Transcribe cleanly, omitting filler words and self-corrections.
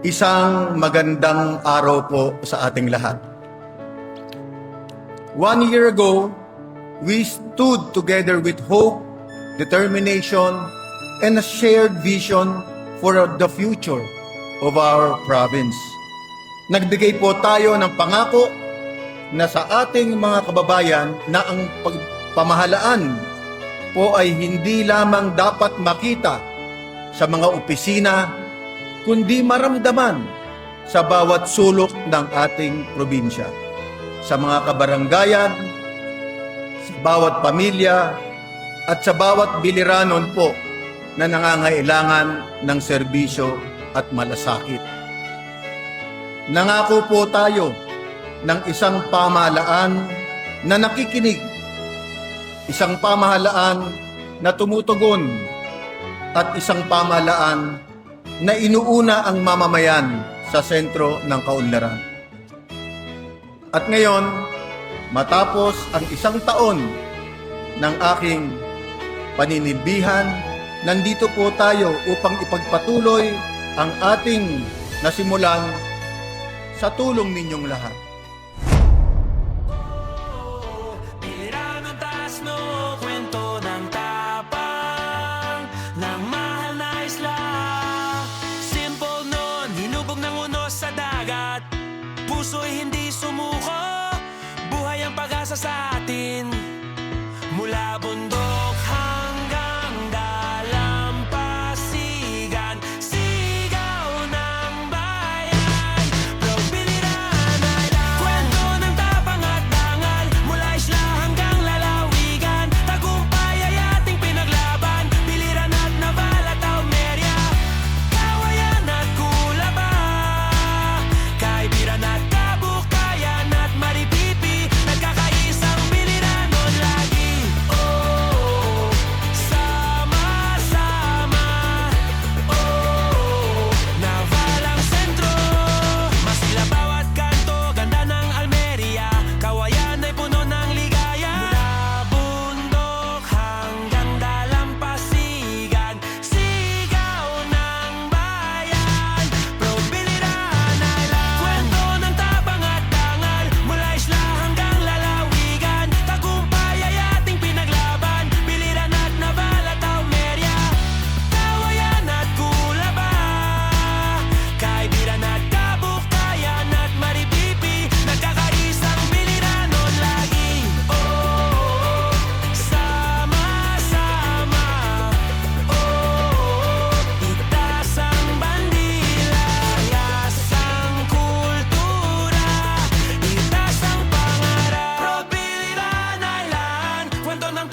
Isang magandang araw po sa ating lahat. 1 year ago, we stood together with hope, determination, and a shared vision for the future of our province. Nagbigay po tayo ng pangako na sa ating mga kababayan na ang pamahalaan po ay hindi lamang dapat makita sa mga opisina, kundi maramdaman sa bawat sulok ng ating probinsya, sa mga kabaranggayan, sa bawat pamilya, at sa bawat biliranon po na nangangailangan ng serbisyo at malasakit. Nangako po tayo ng isang pamahalaan na nakikinig, isang pamahalaan na tumutugon, at isang pamahalaan na inuuna ang mamamayan sa sentro ng kaunlaran. At ngayon, matapos ang isang taon ng aking paninilbihan, nandito po tayo upang ipagpatuloy ang ating nasimulan sa tulong ninyong lahat. Puso'y hindi sumuko, buhay ang pag-asa sa atin. Mula bundok hanggang dalampasigan, sigaw ng bayan, Probiliran ay lang. Kwento ng tapang at dangal, mula isla hanggang lalawigan. Tagumpay ay ating pinaglaban, Biliran at Naval at Aumeria, Kawayan at Kulaba, Kaibiran at Kabukayan at Maripipi, nagkakaisang Biliranon lagi. Oh, sama-sama. Oh, Naval ang sentro, masila bawat kanto, ganda ng Almeria, Kawayan ay puno ng ligaya. Mula bundok hanggang dalampasigan, sigaw ng bayan, Probiliran ay lang. Kwento ng tapang at dangal, mula isla hanggang lalawigan. Tagumpay ay ating pinaglaban, Biliran at Naval at Aumeria, Kawayan at Kulaba, Kaibiran at Kabukayan at Maripipi, nagkakaisang Biliranon lagi. Oh, sama-sama. Oh, itaas ang bandila, itaas ang kultura, itaas ang pangarap. Probiliran ay lahat, kwento ng